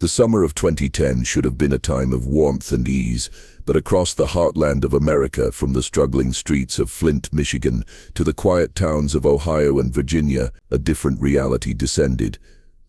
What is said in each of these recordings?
The summer of 2010 should have been a time of warmth and ease, but across the heartland of America, from the struggling streets of Flint, Michigan, to the quiet towns of Ohio and Virginia, a different reality descended.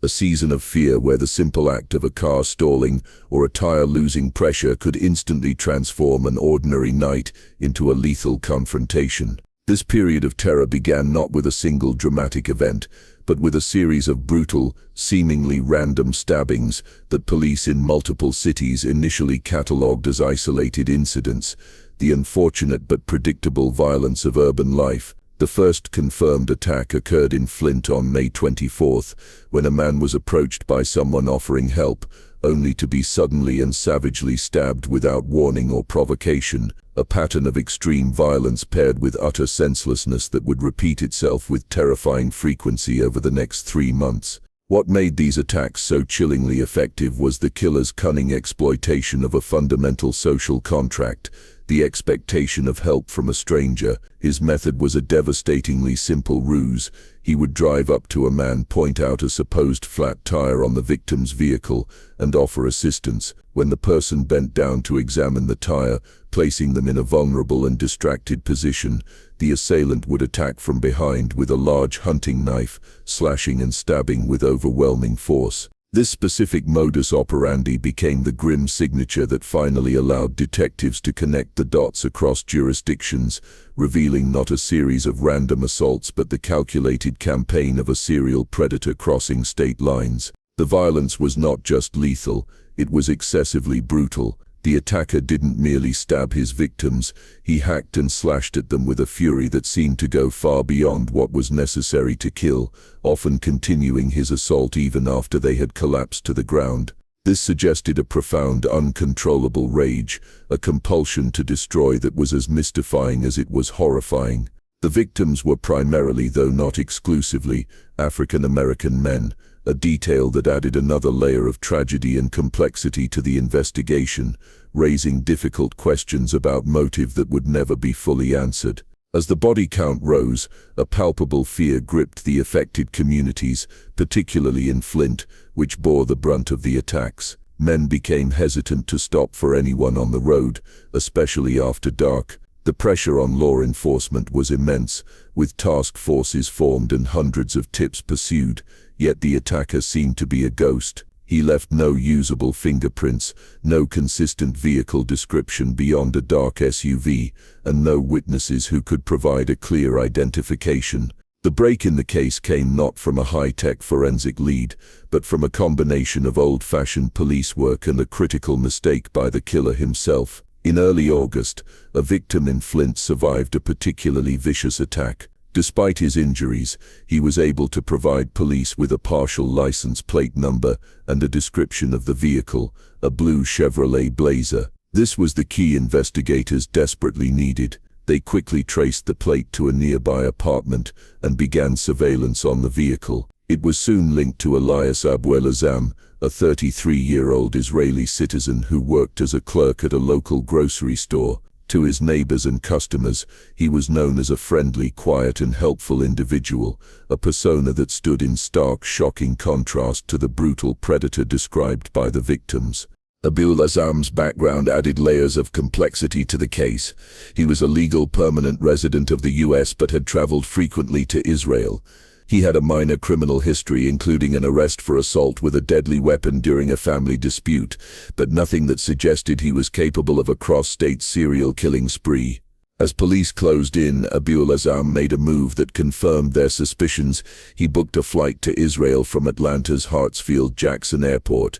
A season of fear where the simple act of a car stalling or a tire losing pressure could instantly transform an ordinary night into a lethal confrontation. This period of terror began not with a single dramatic event, but with a series of brutal, seemingly random stabbings that police in multiple cities initially catalogued as isolated incidents, the unfortunate but predictable violence of urban life. The first confirmed attack occurred in Flint on May 24th, when a man was approached by someone offering help, only to be suddenly and savagely stabbed without warning or provocation, a pattern of extreme violence paired with utter senselessness that would repeat itself with terrifying frequency over the next 3 months. What made these attacks so chillingly effective was the killer's cunning exploitation of a fundamental social contract, the expectation of help from a stranger. His method was a devastatingly simple ruse. He would drive up to a man, point out a supposed flat tire on the victim's vehicle, and offer assistance. When the person bent down to examine the tire, placing them in a vulnerable and distracted position, the assailant would attack from behind with a large hunting knife, slashing and stabbing with overwhelming force. This specific modus operandi became the grim signature that finally allowed detectives to connect the dots across jurisdictions, revealing not a series of random assaults but the calculated campaign of a serial predator crossing state lines. The violence was not just lethal, it was excessively brutal. The attacker didn't merely stab his victims, he hacked and slashed at them with a fury that seemed to go far beyond what was necessary to kill, often continuing his assault even after they had collapsed to the ground. This suggested a profound, uncontrollable rage, a compulsion to destroy that was as mystifying as it was horrifying. The victims were primarily, though not exclusively, African American men, a detail that added another layer of tragedy and complexity to the investigation, raising difficult questions about motive that would never be fully answered. As the body count rose, a palpable fear gripped the affected communities, particularly in Flint, which bore the brunt of the attacks. Men became hesitant to stop for anyone on the road, especially after dark. The pressure on law enforcement was immense, with task forces formed and hundreds of tips pursued, yet the attacker seemed to be a ghost. He left no usable fingerprints, no consistent vehicle description beyond a dark SUV, and no witnesses who could provide a clear identification. The break in the case came not from a high-tech forensic lead, but from a combination of old-fashioned police work and a critical mistake by the killer himself. In early August, a victim in Flint survived a particularly vicious attack. Despite his injuries, he was able to provide police with a partial license plate number and a description of the vehicle, a blue Chevrolet Blazer. This was the key investigators desperately needed. They quickly traced the plate to a nearby apartment and began surveillance on the vehicle. It was soon linked to Elias Abuelazam, a 33-year-old Israeli citizen who worked as a clerk at a local grocery store. To his neighbors and customers, he was known as a friendly, quiet and helpful individual, a persona that stood in stark, shocking contrast to the brutal predator described by the victims. Abuelazam's background added layers of complexity to the case. He was a legal permanent resident of the US but had traveled frequently to Israel. He had a minor criminal history, including an arrest for assault with a deadly weapon during a family dispute, but nothing that suggested he was capable of a cross-state serial killing spree. As police closed in, Abuelazam made a move that confirmed their suspicions. He booked a flight to Israel from Atlanta's Hartsfield-Jackson Airport.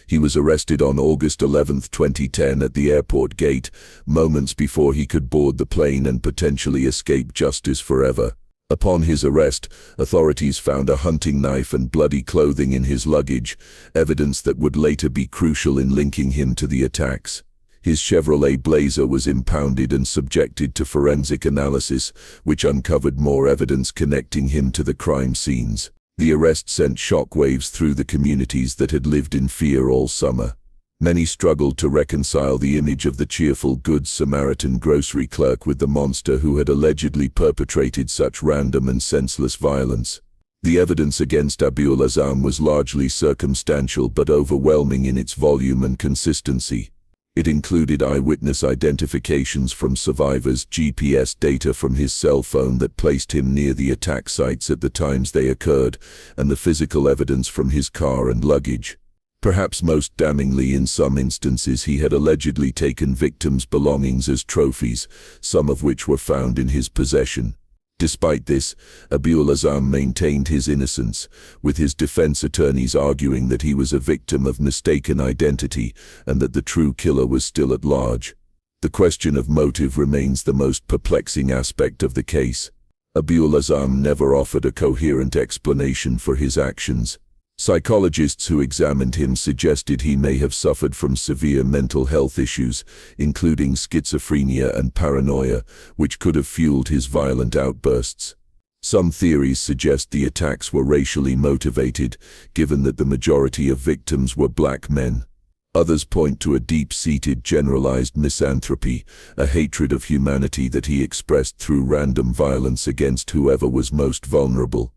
He was arrested on August 11, 2010 at the airport gate, moments before he could board the plane and potentially escape justice forever. Upon his arrest, authorities found a hunting knife and bloody clothing in his luggage, evidence that would later be crucial in linking him to the attacks. His Chevrolet Blazer was impounded and subjected to forensic analysis, which uncovered more evidence connecting him to the crime scenes. The arrest sent shockwaves through the communities that had lived in fear all summer. Many struggled to reconcile the image of the cheerful Good Samaritan grocery clerk with the monster who had allegedly perpetrated such random and senseless violence. The evidence against Abuelazam was largely circumstantial but overwhelming in its volume and consistency. It included eyewitness identifications from survivors, GPS data from his cell phone that placed him near the attack sites at the times they occurred, and the physical evidence from his car and luggage. Perhaps most damningly, in some instances he had allegedly taken victims' belongings as trophies, some of which were found in his possession. Despite this, Abuelazam maintained his innocence, with his defense attorneys arguing that he was a victim of mistaken identity and that the true killer was still at large. The question of motive remains the most perplexing aspect of the case. Abuelazam never offered a coherent explanation for his actions. Psychologists who examined him suggested he may have suffered from severe mental health issues, including schizophrenia and paranoia, which could have fueled his violent outbursts. Some theories suggest the attacks were racially motivated, given that the majority of victims were black men. Others point to a deep-seated generalized misanthropy, a hatred of humanity that he expressed through random violence against whoever was most vulnerable.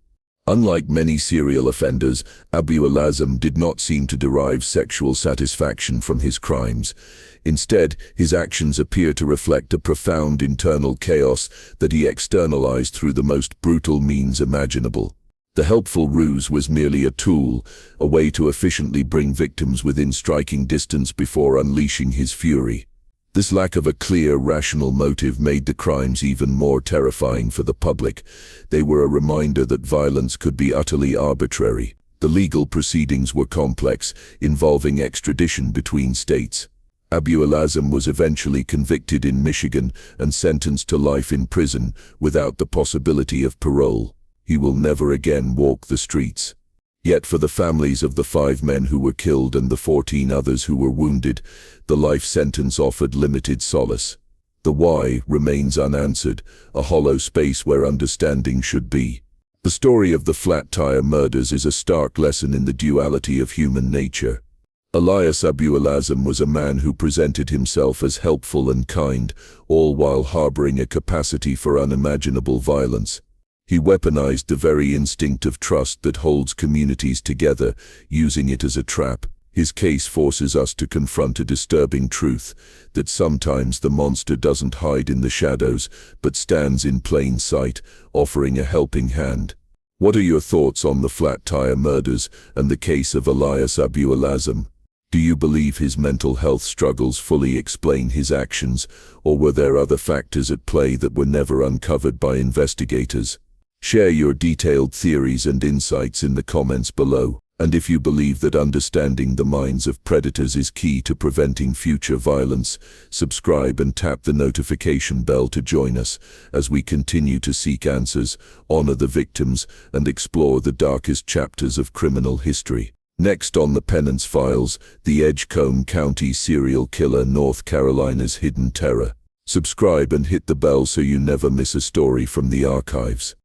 Unlike many serial offenders, Abuelazam did not seem to derive sexual satisfaction from his crimes. Instead, his actions appear to reflect a profound internal chaos that he externalized through the most brutal means imaginable. The helpful ruse was merely a tool, a way to efficiently bring victims within striking distance before unleashing his fury. This lack of a clear, rational motive made the crimes even more terrifying for the public. They were a reminder that violence could be utterly arbitrary. The legal proceedings were complex, involving extradition between states. Abuelazam was eventually convicted in Michigan and sentenced to life in prison, without the possibility of parole. He will never again walk the streets. Yet for the families of the 5 men who were killed and the 14 others who were wounded, the life sentence offered limited solace. The why remains unanswered, a hollow space where understanding should be. The story of the flat tire murders is a stark lesson in the duality of human nature. Elias Abuelazam was a man who presented himself as helpful and kind, all while harboring a capacity for unimaginable violence. He weaponized the very instinct of trust that holds communities together, using it as a trap. His case forces us to confront a disturbing truth, that sometimes the monster doesn't hide in the shadows, but stands in plain sight, offering a helping hand. What are your thoughts on the flat tire murders and the case of Elias Abuelazam? Do you believe his mental health struggles fully explain his actions, or were there other factors at play that were never uncovered by investigators? Share your detailed theories and insights in the comments below. And if you believe that understanding the minds of predators is key to preventing future violence, subscribe and tap the notification bell to join us as we continue to seek answers, honor the victims, and explore the darkest chapters of criminal history. Next on the Penance Files, the Edgecombe County serial killer, North Carolina's hidden terror. Subscribe and hit the bell so you never miss a story from the archives.